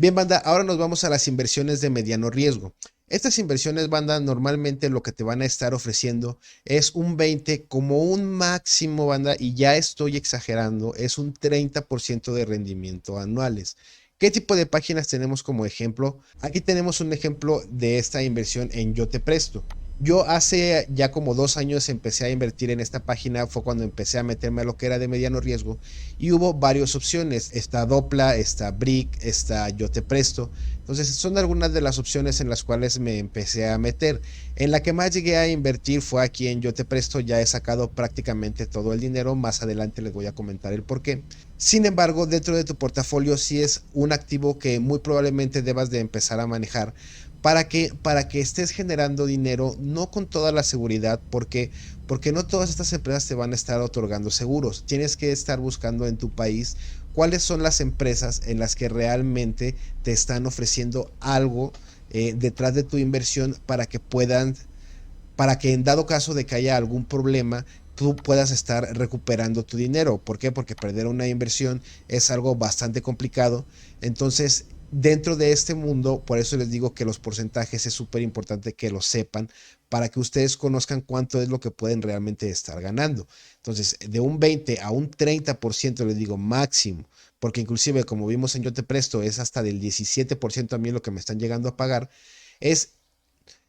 Bien, banda, ahora nos vamos a las inversiones de mediano riesgo. Estas inversiones, banda, normalmente lo que te van a estar ofreciendo es un 20 como un máximo, banda, y ya estoy exagerando, es un 30% de rendimiento anuales. ¿Qué tipo de páginas tenemos como ejemplo? Aquí tenemos un ejemplo de esta inversión en Yo Te Presto. Yo hace ya como 2 años empecé a invertir en esta página, fue cuando empecé a meterme a lo que era de mediano riesgo y hubo varias opciones, está Dopla, está Brick, está Yo Te Presto. Entonces son algunas de las opciones en las cuales me empecé a meter. En la que más llegué a invertir fue aquí en Yo Te Presto, ya he sacado prácticamente todo el dinero, más adelante les voy a comentar el por qué. Sin embargo, dentro de tu portafolio sí es un activo que muy probablemente debas de empezar a manejar para que estés generando dinero, no con toda la seguridad, porque no todas estas empresas te van a estar otorgando seguros. Tienes que estar buscando en tu país cuáles son las empresas en las que realmente te están ofreciendo algo detrás de tu inversión para que en dado caso de que haya algún problema, tú puedas estar recuperando tu dinero. ¿Por qué? Porque perder una inversión es algo bastante complicado. Entonces, dentro de este mundo, por eso les digo que los porcentajes es súper importante que lo sepan para que ustedes conozcan cuánto es lo que pueden realmente estar ganando. Entonces, de un 20 a un 30% les digo máximo, porque inclusive como vimos en Yo Te Presto es hasta del 17% a mí lo que me están llegando a pagar, es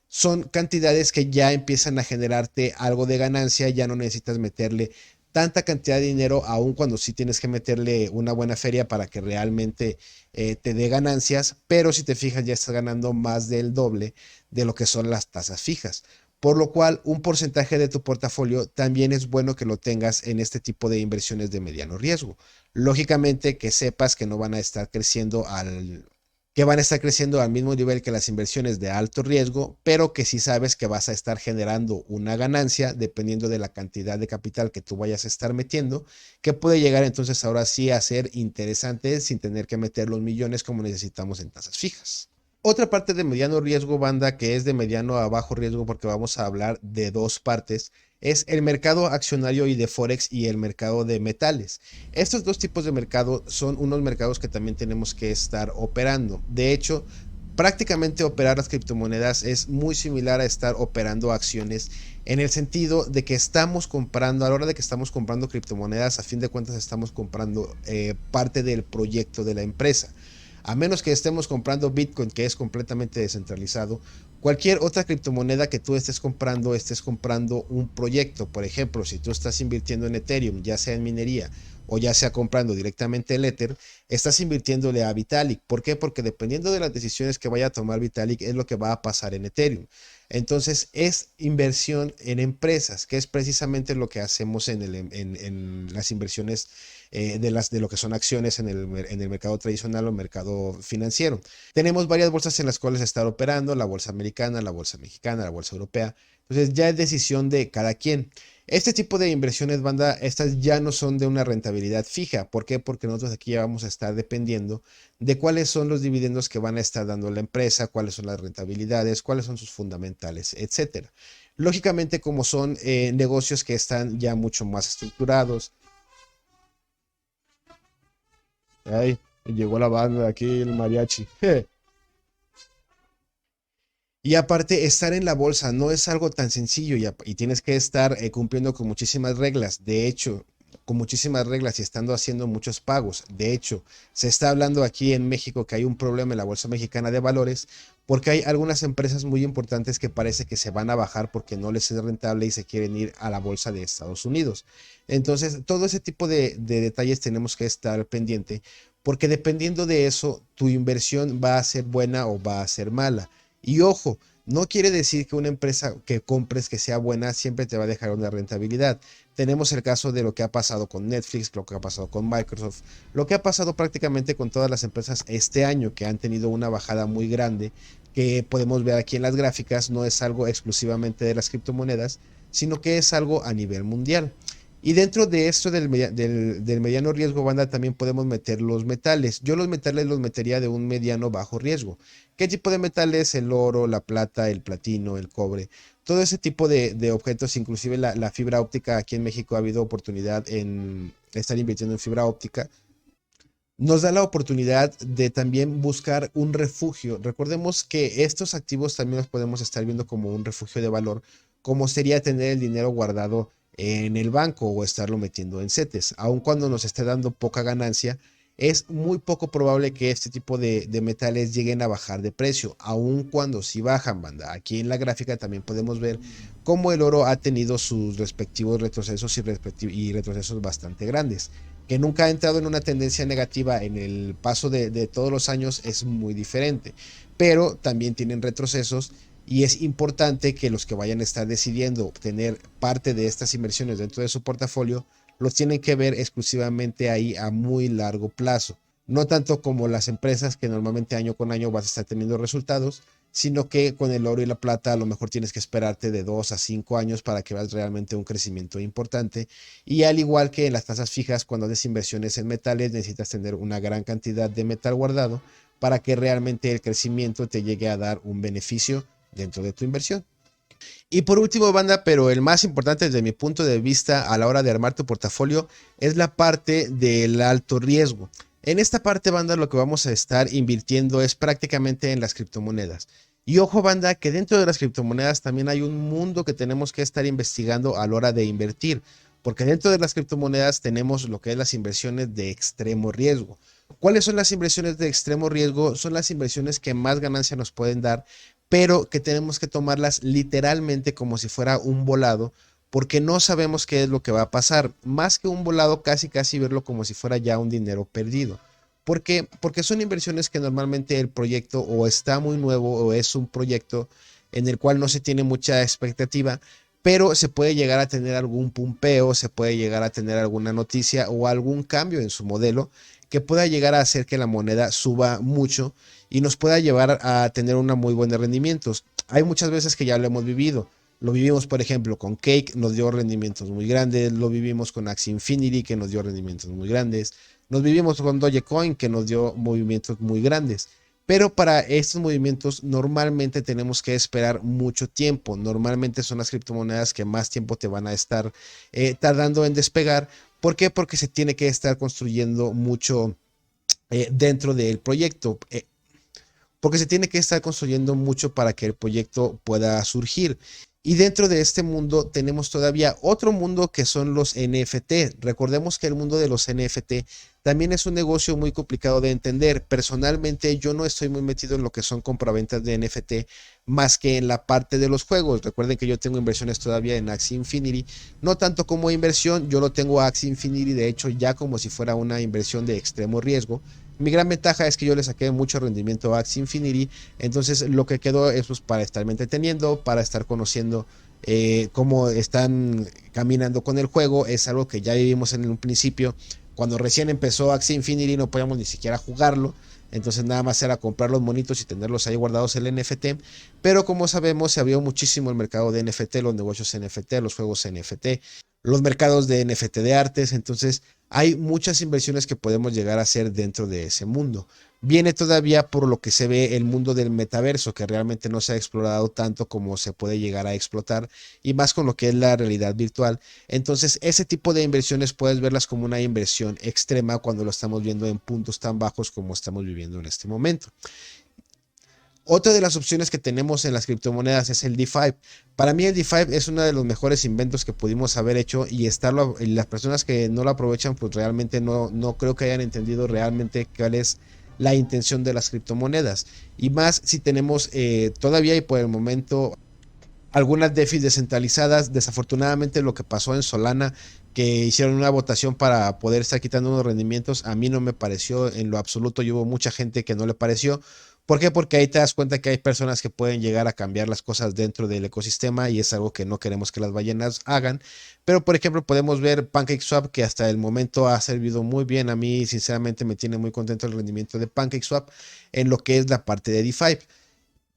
son cantidades que ya empiezan a generarte algo de ganancia, ya no necesitas meterle tanta cantidad de dinero, aun cuando sí tienes que meterle una buena feria para que realmente te dé ganancias, pero si te fijas ya estás ganando más del doble de lo que son las tasas fijas. Por lo cual, un porcentaje de tu portafolio también es bueno que lo tengas en este tipo de inversiones de mediano riesgo. Lógicamente que sepas que no van a estar creciendo que van a estar creciendo al mismo nivel que las inversiones de alto riesgo, pero que sí sabes que vas a estar generando una ganancia dependiendo de la cantidad de capital que tú vayas a estar metiendo, que puede llegar entonces ahora sí a ser interesante sin tener que meter los millones como necesitamos en tasas fijas. Otra parte de mediano riesgo, banda, que es de mediano a bajo riesgo, porque vamos a hablar de dos partes, es el mercado accionario y de Forex y el mercado de metales. Estos dos tipos de mercado son unos mercados que también tenemos que estar operando. De hecho, prácticamente operar las criptomonedas es muy similar a estar operando acciones en el sentido de que estamos comprando, a la hora de que estamos comprando criptomonedas, a fin de cuentas estamos comprando parte del proyecto de la empresa. A menos que estemos comprando Bitcoin, que es completamente descentralizado, cualquier otra criptomoneda que tú estés comprando un proyecto. Por ejemplo, si tú estás invirtiendo en Ethereum, ya sea en minería o ya sea comprando directamente el Ether, estás invirtiéndole a Vitalik. ¿Por qué? Porque dependiendo de las decisiones que vaya a tomar Vitalik es lo que va a pasar en Ethereum. Entonces es inversión en empresas, que es precisamente lo que hacemos en las inversiones de lo que son acciones en el mercado tradicional o mercado financiero. Tenemos varias bolsas en las cuales estar operando, la bolsa americana, la bolsa mexicana, la bolsa europea. Entonces ya es decisión de cada quien. Este tipo de inversiones, banda, estas ya no son de una rentabilidad fija. ¿Por qué? Porque nosotros aquí ya vamos a estar dependiendo de cuáles son los dividendos que van a estar dando la empresa, cuáles son las rentabilidades, cuáles son sus fundamentales, etcétera. Lógicamente, como son negocios que están ya mucho más estructurados. Ay, llegó la banda aquí, el mariachi. Y aparte, estar en la bolsa no es algo tan sencillo y tienes que estar cumpliendo con muchísimas reglas. De hecho, con muchísimas reglas y estando haciendo muchos pagos. De hecho, se está hablando aquí en México que hay un problema en la Bolsa Mexicana de Valores porque hay algunas empresas muy importantes que parece que se van a bajar porque no les es rentable y se quieren ir a la Bolsa de Estados Unidos. Entonces, todo ese tipo de detalles tenemos que estar pendiente porque dependiendo de eso, tu inversión va a ser buena o va a ser mala. Y ojo, no quiere decir que una empresa que compres que sea buena siempre te va a dejar una rentabilidad. Tenemos el caso de lo que ha pasado con Netflix, lo que ha pasado con Microsoft, lo que ha pasado prácticamente con todas las empresas este año que han tenido una bajada muy grande que podemos ver aquí en las gráficas. No es algo exclusivamente de las criptomonedas, sino que es algo a nivel mundial. Y dentro de esto del mediano riesgo, banda, también podemos meter los metales. Yo los metales los metería de un mediano bajo riesgo. ¿Qué tipo de metales? El oro, la plata, el platino, el cobre. Todo ese tipo de objetos, inclusive la fibra óptica. Aquí en México ha habido oportunidad en estar invirtiendo en fibra óptica. nos da la oportunidad de también buscar un refugio. Recordemos que estos activos también los podemos estar viendo como un refugio de valor, como sería tener el dinero guardado en el banco o estarlo metiendo en CETES. Aun cuando nos esté dando poca ganancia, es muy poco probable que este tipo de metales lleguen a bajar de precio, aun cuando si bajan, banda. Aquí en la gráfica también podemos ver cómo el oro ha tenido sus respectivos retrocesos y retrocesos bastante grandes. Que nunca ha entrado en una tendencia negativa en el paso de todos los años es muy diferente, pero también tienen retrocesos y es importante que los que vayan a estar decidiendo obtener parte de estas inversiones dentro de su portafolio los tienen que ver exclusivamente ahí a muy largo plazo. No tanto como las empresas que normalmente año con año vas a estar teniendo resultados, sino que con el oro y la plata a lo mejor tienes que esperarte de 2 a 5 años para que veas realmente un crecimiento importante. Y al igual que en las tasas fijas, cuando haces inversiones en metales, necesitas tener una gran cantidad de metal guardado para que realmente el crecimiento te llegue a dar un beneficio dentro de tu inversión. Y por último, banda, pero el más importante desde mi punto de vista a la hora de armar tu portafolio es la parte del alto riesgo. En esta parte, banda, lo que vamos a estar invirtiendo es prácticamente en las criptomonedas. Y ojo, banda, que dentro de las criptomonedas también hay un mundo que tenemos que estar investigando a la hora de invertir, porque dentro de las criptomonedas tenemos lo que es las inversiones de extremo riesgo. ¿Cuáles son las inversiones de extremo riesgo? Son las inversiones que más ganancia nos pueden dar, pero que tenemos que tomarlas literalmente como si fuera un volado, porque no sabemos qué es lo que va a pasar. Más que un volado, casi casi verlo como si fuera ya un dinero perdido. ¿Por qué? Porque son inversiones que normalmente el proyecto o está muy nuevo o es un proyecto en el cual no se tiene mucha expectativa, pero se puede llegar a tener algún pumpeo, se puede llegar a tener alguna noticia o algún cambio en su modelo que pueda llegar a hacer que la moneda suba mucho y nos pueda llevar a tener una muy buena rendimientos. Hay muchas veces que ya lo hemos vivido. Lo vivimos, por ejemplo, con Cake, nos dio rendimientos muy grandes. Lo vivimos con Axie Infinity, que nos dio rendimientos muy grandes. Nos vivimos con Dogecoin, que nos dio movimientos muy grandes. Pero para estos movimientos normalmente tenemos que esperar mucho tiempo. Normalmente son las criptomonedas que más tiempo te van a estar tardando en despegar. ¿Por qué? Porque se tiene que estar construyendo mucho dentro del proyecto. Porque se tiene que estar construyendo mucho para que el proyecto pueda surgir. Y dentro de este mundo tenemos todavía otro mundo que son los NFT. Recordemos que el mundo de los NFT también es un negocio muy complicado de entender. Personalmente yo no estoy muy metido en lo que son compraventas de NFT más que en la parte de los juegos. Recuerden que yo tengo inversiones todavía en Axie Infinity. No tanto como inversión, yo lo tengo a Axie Infinity de hecho ya como si fuera una inversión de extremo riesgo. Mi gran ventaja es que yo le saqué mucho rendimiento a Axie Infinity, entonces lo que quedó es pues, para estarme entreteniendo, para estar conociendo cómo están caminando con el juego. Es algo que ya vivimos en un principio. Cuando recién empezó Axie Infinity no podíamos ni siquiera jugarlo, entonces nada más era comprar los monitos y tenerlos ahí guardados el NFT, pero como sabemos se abrió muchísimo el mercado de NFT, los negocios NFT, los juegos NFT, los mercados de NFT de artes, entonces hay muchas inversiones que podemos llegar a hacer dentro de ese mundo. Viene todavía por lo que se ve el mundo del metaverso, que realmente no se ha explorado tanto como se puede llegar a explotar, y más con lo que es la realidad virtual. Entonces, ese tipo de inversiones puedes verlas como una inversión extrema cuando lo estamos viendo en puntos tan bajos como estamos viviendo en este momento. Otra de las opciones que tenemos en las criptomonedas es el DeFi. Para mí el DeFi es uno de los mejores inventos que pudimos haber hecho y las personas que no lo aprovechan pues realmente no creo que hayan entendido realmente cuál es la intención de las criptomonedas. Y más si tenemos todavía y por el momento algunas DeFi descentralizadas. Desafortunadamente lo que pasó en Solana, que hicieron una votación para poder estar quitando unos rendimientos, a mí no me pareció en lo absoluto y hubo mucha gente que no le pareció. ¿Por qué? Porque ahí te das cuenta que hay personas que pueden llegar a cambiar las cosas dentro del ecosistema y es algo que no queremos que las ballenas hagan. Pero por ejemplo podemos ver PancakeSwap que hasta el momento ha servido muy bien. A mí sinceramente me tiene muy contento el rendimiento de PancakeSwap en lo que es la parte de DeFi.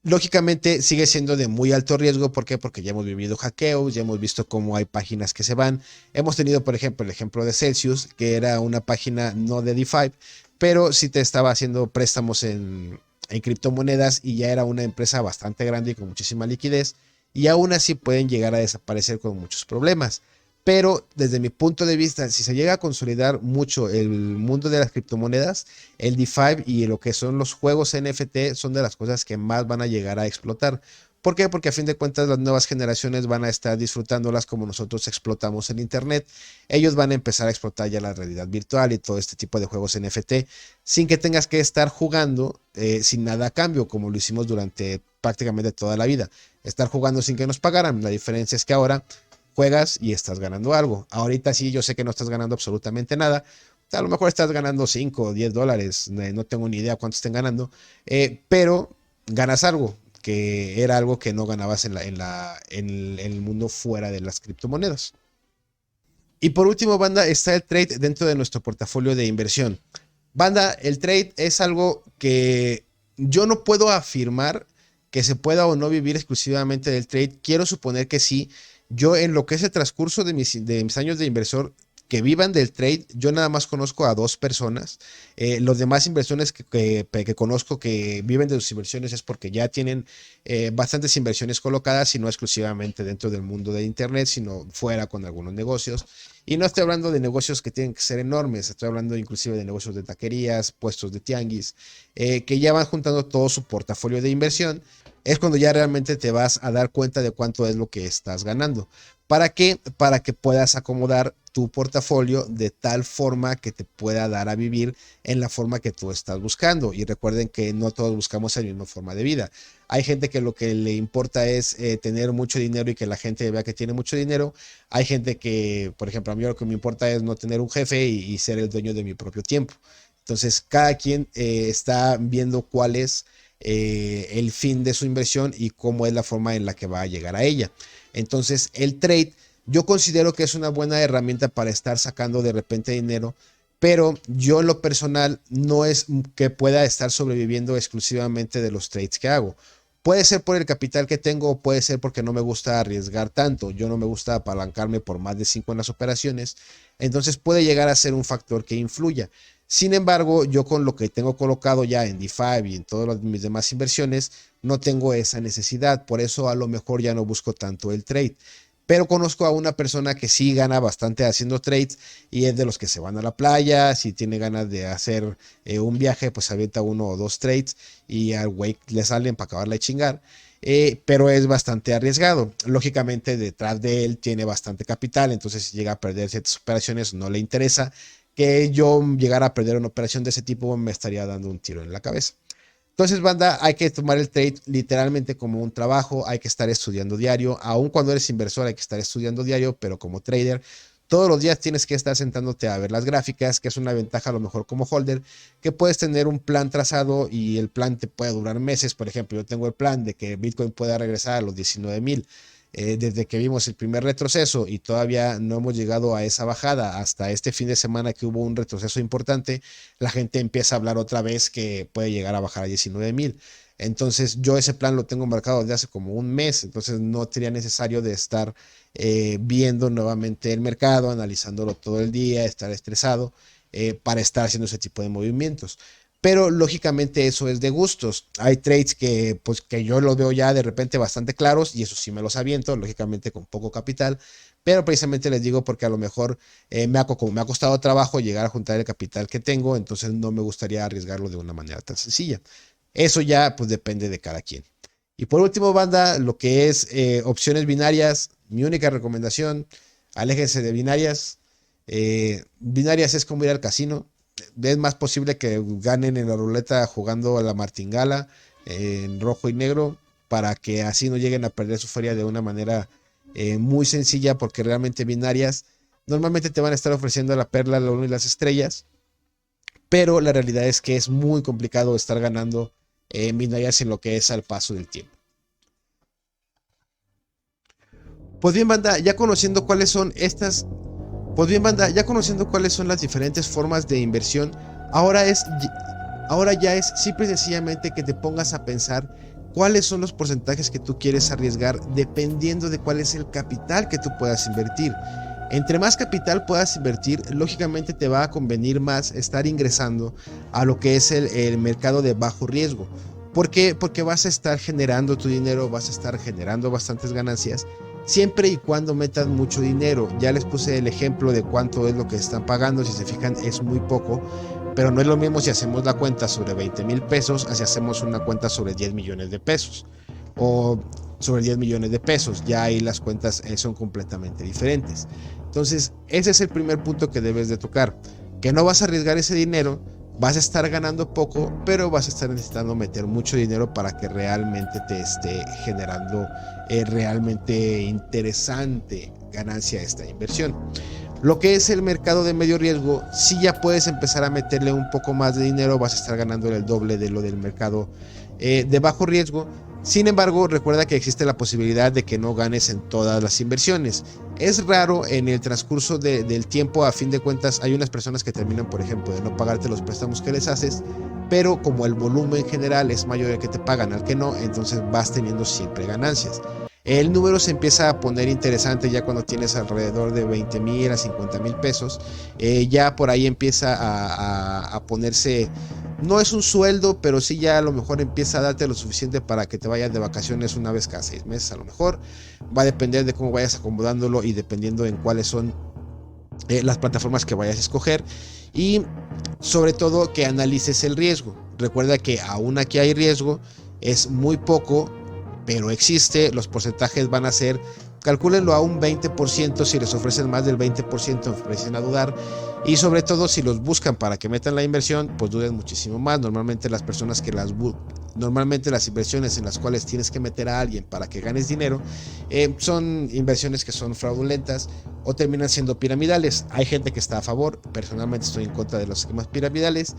Lógicamente sigue siendo de muy alto riesgo. ¿Por qué? Porque ya hemos vivido hackeos, ya hemos visto cómo hay páginas que se van. Hemos tenido, por ejemplo, el ejemplo de Celsius, que era una página no de DeFi, pero sí te estaba haciendo préstamos en criptomonedas y ya era una empresa bastante grande y con muchísima liquidez. Y aún así pueden llegar a desaparecer con muchos problemas. Pero desde mi punto de vista, si se llega a consolidar mucho el mundo de las criptomonedas, el DeFi y lo que son los juegos NFT son de las cosas que más van a llegar a explotar. ¿Por qué? Porque a fin de cuentas las nuevas generaciones van a estar disfrutándolas como nosotros explotamos el Internet. Ellos van a empezar a explotar ya la realidad virtual y todo este tipo de juegos NFT sin que tengas que estar jugando sin nada a cambio, como lo hicimos durante prácticamente toda la vida. Estar jugando sin que nos pagaran. La diferencia es que ahora juegas y estás ganando algo. Ahorita sí, yo sé que no estás ganando absolutamente nada. A lo mejor estás ganando 5 o 10 dólares, no tengo ni idea cuánto estén ganando, pero ganas algo, que era algo que no ganabas en el mundo fuera de las criptomonedas. Y por último, banda, está el trade dentro de nuestro portafolio de inversión. Banda, el trade es algo que yo no puedo afirmar que se pueda o no vivir exclusivamente del trade. Quiero suponer que sí. Yo en lo que es el transcurso de mis años de inversor que vivan del trade, yo nada más conozco a dos personas. Los demás inversiones que conozco que viven de sus inversiones es porque ya tienen bastantes inversiones colocadas y no exclusivamente dentro del mundo de Internet, sino fuera con algunos negocios. Y no estoy hablando de negocios que tienen que ser enormes, estoy hablando inclusive de negocios de taquerías, puestos de tianguis, que ya van juntando todo su portafolio de inversión. Es cuando ya realmente te vas a dar cuenta de cuánto es lo que estás ganando. ¿Para qué? Para que puedas acomodar tu portafolio de tal forma que te pueda dar a vivir en la forma que tú estás buscando. Y recuerden que no todos buscamos la misma forma de vida. Hay gente que lo que le importa es tener mucho dinero y que la gente vea que tiene mucho dinero. Hay gente que, por ejemplo, a mí lo que me importa es no tener un jefe y ser el dueño de mi propio tiempo. Entonces, cada quien está viendo cuál es el fin de su inversión y cómo es la forma en la que va a llegar a ella. Entonces, el trade yo considero que es una buena herramienta para estar sacando de repente dinero, pero yo en lo personal no es que pueda estar sobreviviendo exclusivamente de los trades que hago. Puede ser por el capital que tengo o puede ser porque no me gusta arriesgar tanto. Yo no me gusta apalancarme por más de 5 en las operaciones. Entonces puede llegar a ser un factor que influya. Sin embargo, yo con lo que tengo colocado ya en DeFi y en todas mis demás inversiones, no tengo esa necesidad. Por eso a lo mejor ya no busco tanto el trade. Pero conozco a una persona que sí gana bastante haciendo trades y es de los que se van a la playa. Si tiene ganas de hacer un viaje, pues avienta uno o dos trades y al güey le salen para acabarla de chingar. Pero es bastante arriesgado. Lógicamente, detrás de él tiene bastante capital. Entonces, si llega a perder ciertas operaciones, no le interesa. Que yo llegara a perder una operación de ese tipo, me estaría dando un tiro en la cabeza. Entonces, banda, hay que tomar el trade literalmente como un trabajo, hay que estar estudiando diario, aun cuando eres inversor hay que estar estudiando diario, pero como trader, todos los días tienes que estar sentándote a ver las gráficas, que es una ventaja a lo mejor como holder, que puedes tener un plan trazado y el plan te puede durar meses. Por ejemplo, yo tengo el plan de que Bitcoin pueda regresar a los 19,000. Desde que vimos el primer retroceso y todavía no hemos llegado a esa bajada hasta este fin de semana que hubo un retroceso importante, la gente empieza a hablar otra vez que puede llegar a bajar a 19,000. Entonces yo ese plan lo tengo marcado desde hace como un mes, entonces no sería necesario de estar viendo nuevamente el mercado, analizándolo todo el día, estar estresado para estar haciendo ese tipo de movimientos. Pero lógicamente eso es de gustos. Hay trades que, pues, que yo los veo ya de repente bastante claros y eso sí me los aviento, lógicamente con poco capital. Pero precisamente les digo porque a lo mejor como me ha costado trabajo llegar a juntar el capital que tengo, entonces no me gustaría arriesgarlo de una manera tan sencilla. Eso ya pues depende de cada quien. Y por último, banda, lo que es opciones binarias, mi única recomendación, aléjense de binarias. Binarias es como ir al casino. Es más posible que ganen en la ruleta jugando a la martingala en rojo y negro para que así no lleguen a perder su feria de una manera muy sencilla, porque realmente binarias normalmente te van a estar ofreciendo la perla, la luna y las estrellas, pero la realidad es que es muy complicado estar ganando binarias en lo que es al paso del tiempo. Pues bien, banda, ya conociendo cuáles son estas Pues bien, banda, ya conociendo cuáles son las diferentes formas de inversión, ahora es, ahora ya es simple y sencillamente que te pongas a pensar cuáles son los porcentajes que tú quieres arriesgar dependiendo de cuál es el capital que tú puedas invertir. Entre más capital puedas invertir, lógicamente te va a convenir más estar ingresando a lo que es el mercado de bajo riesgo. ¿Por qué? Porque vas a estar generando tu dinero, vas a estar generando bastantes ganancias siempre y cuando metan mucho dinero. Ya les puse el ejemplo de cuánto es lo que están pagando, si se fijan es muy poco, pero no es lo mismo si hacemos la cuenta sobre 20,000 pesos, así hacemos una cuenta sobre 10 millones de pesos o sobre 10 millones de pesos, ya ahí las cuentas son completamente diferentes. Entonces ese es el primer punto que debes de tocar, que no vas a arriesgar ese dinero. Vas a estar ganando poco, pero vas a estar necesitando meter mucho dinero para que realmente te esté generando realmente interesante ganancia esta inversión. Lo que es el mercado de medio riesgo, si ya puedes empezar a meterle un poco más de dinero, vas a estar ganando el doble de lo del mercado de bajo riesgo. Sin embargo, recuerda que existe la posibilidad de que no ganes en todas las inversiones. Es raro en el transcurso del tiempo, a fin de cuentas, hay unas personas que terminan, por ejemplo, de no pagarte los préstamos que les haces, pero como el volumen general es mayor al que te pagan al que no, entonces vas teniendo siempre ganancias. El número se empieza a poner interesante ya cuando tienes alrededor de 20,000 a 50,000 pesos. Ya por ahí empieza a ponerse, no es un sueldo, pero sí ya a lo mejor empieza a darte lo suficiente para que te vayas de vacaciones una vez cada 6 meses a lo mejor. Va a depender de cómo vayas acomodándolo y dependiendo en cuáles son las plataformas que vayas a escoger. Y sobre todo que analices el riesgo. Recuerda que aún aquí hay riesgo, es muy poco, pero existe. Los porcentajes van a ser, calcúlenlo a un 20%, si les ofrecen más del 20% ofrecen a dudar, y sobre todo si los buscan para que metan la inversión, pues duden muchísimo más. Normalmente las personas que normalmente las inversiones en las cuales tienes que meter a alguien para que ganes dinero son inversiones que son fraudulentas o terminan siendo piramidales. Hay gente que está a favor, personalmente estoy en contra de los esquemas piramidales,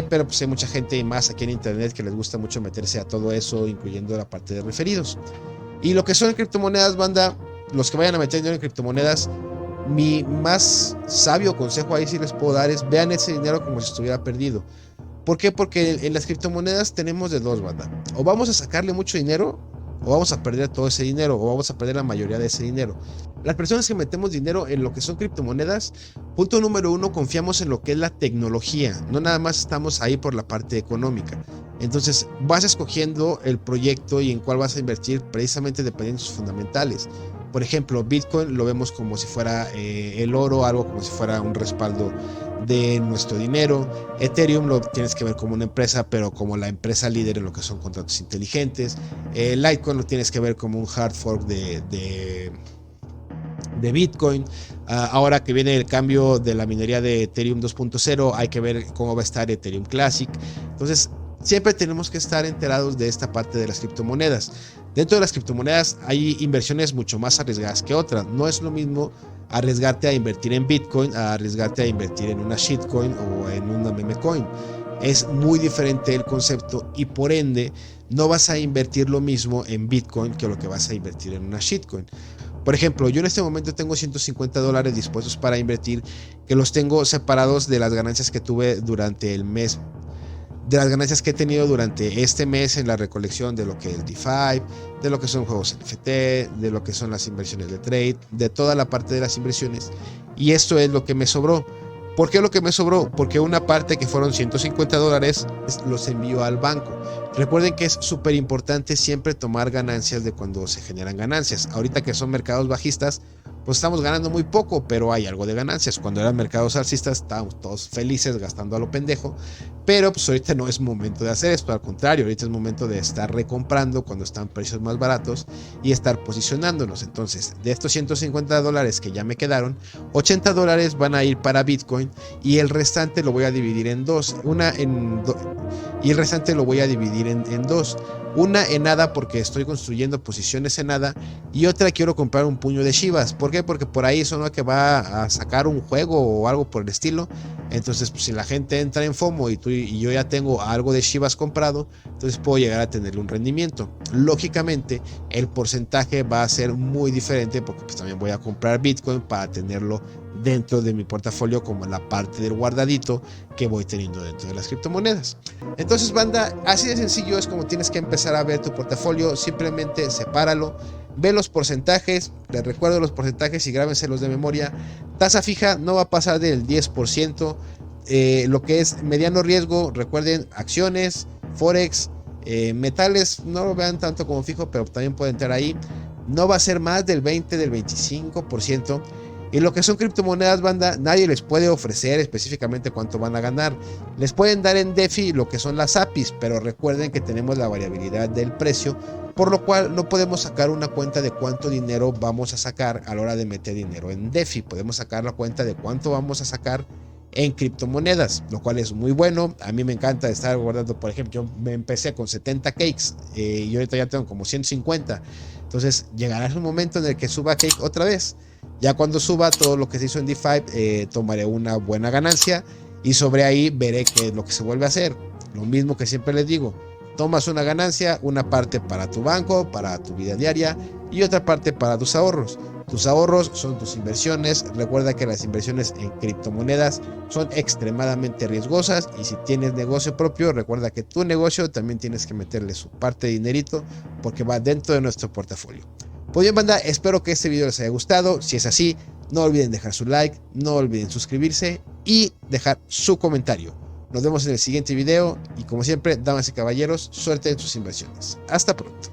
pero pues hay mucha gente y más aquí en internet que les gusta mucho meterse a todo eso, incluyendo la parte de referidos. Y lo que son criptomonedas, banda, los que vayan a meter dinero en criptomonedas, mi más sabio consejo ahí sí les puedo dar es: vean ese dinero como si estuviera perdido. ¿Por qué? Porque en las criptomonedas tenemos de dos, banda. O vamos a sacarle mucho dinero, o vamos a perder todo ese dinero, o vamos a perder la mayoría de ese dinero. Las personas que metemos dinero en lo que son criptomonedas, punto número uno, confiamos en lo que es la tecnología. No nada más estamos ahí por la parte económica. Entonces vas escogiendo el proyecto y en cuál vas a invertir precisamente dependiendo de sus fundamentales. Por ejemplo, Bitcoin lo vemos como si fuera el oro, algo como si fuera un respaldo de nuestro dinero. Ethereum lo tienes que ver como una empresa, pero como la empresa líder en lo que son contratos inteligentes. Litecoin lo tienes que ver como un hard fork de Bitcoin. Ahora que viene el cambio de la minería de Ethereum 2.0, hay que ver cómo va a estar Ethereum Classic. Entonces, siempre tenemos que estar enterados de esta parte de las criptomonedas. Dentro de las criptomonedas hay inversiones mucho más arriesgadas que otras. No es lo mismo arriesgarte a invertir en Bitcoin a arriesgarte a invertir en una shitcoin o en una meme coin. Es muy diferente el concepto y por ende no vas a invertir lo mismo en Bitcoin que lo que vas a invertir en una shitcoin. Por ejemplo, yo en este momento tengo $150 dispuestos para invertir, que los tengo separados de las ganancias que tuve durante el mes, de las ganancias que he tenido durante este mes en la recolección de lo que es DeFi, de lo que son juegos NFT, de lo que son las inversiones de trade, de toda la parte de las inversiones. Y esto es lo que me sobró. ¿Por qué lo que me sobró? Porque una parte, que fueron $150, los envío al banco. Recuerden que es súper importante siempre tomar ganancias de cuando se generan ganancias. Ahorita que son mercados bajistas, pues estamos ganando muy poco, pero hay algo de ganancias. Cuando eran mercados alcistas, estábamos todos felices gastando a lo pendejo. Pero pues ahorita no es momento de hacer esto, al contrario, ahorita es momento de estar recomprando cuando están precios más baratos y estar posicionándonos. Entonces, de estos $150 que ya me quedaron, $80 van a ir para Bitcoin y el restante lo voy a dividir en dos. Y el restante lo voy a dividir en dos. Una en ADA porque estoy construyendo posiciones en ADA y otra quiero comprar un puño de Shibas. ¿Por qué? Porque por ahí son que va a sacar un juego o algo por el estilo. Entonces, pues, si la gente entra en FOMO y yo ya tengo algo de Shibas comprado, entonces puedo llegar a tenerle un rendimiento. Lógicamente, el porcentaje va a ser muy diferente porque pues también voy a comprar Bitcoin para tenerlo dentro de mi portafolio como la parte del guardadito que voy teniendo dentro de las criptomonedas. Entonces, banda, así de sencillo es como tienes que empezar a ver tu portafolio. Simplemente sepáralo, ve los porcentajes, les recuerdo los porcentajes y grábenselos de memoria. Tasa fija no va a pasar del 10%. Lo que es mediano riesgo, recuerden, acciones, forex, metales, no lo vean tanto como fijo, pero también puede entrar ahí. no va a ser más del 20, del 25%. Y lo que son criptomonedas, banda, nadie les puede ofrecer específicamente cuánto van a ganar. Les pueden dar en DeFi lo que son las APIs, pero recuerden que tenemos la variabilidad del precio, por lo cual no podemos sacar una cuenta de cuánto dinero vamos a sacar a la hora de meter dinero en DeFi. Podemos sacar la cuenta de cuánto vamos a sacar en criptomonedas, lo cual es muy bueno. A mí me encanta estar guardando, por ejemplo, yo me empecé con 70 cakes y ahorita ya tengo como 150. Entonces llegará un momento en el que suba cake otra vez. Ya cuando suba todo lo que se hizo en DeFi, tomaré una buena ganancia y sobre ahí veré qué es lo que se vuelve a hacer. Lo mismo que siempre les digo, tomas una ganancia, una parte para tu banco, para tu vida diaria y otra parte para tus ahorros. Tus ahorros son tus inversiones. Recuerda que las inversiones en criptomonedas son extremadamente riesgosas y si tienes negocio propio, recuerda que tu negocio también tienes que meterle su parte de dinerito porque va dentro de nuestro portafolio. Pues bien, banda, espero que este video les haya gustado. Si es así, no olviden dejar su like, no olviden suscribirse y dejar su comentario. Nos vemos en el siguiente video y como siempre, damas y caballeros, suerte en sus inversiones. Hasta pronto.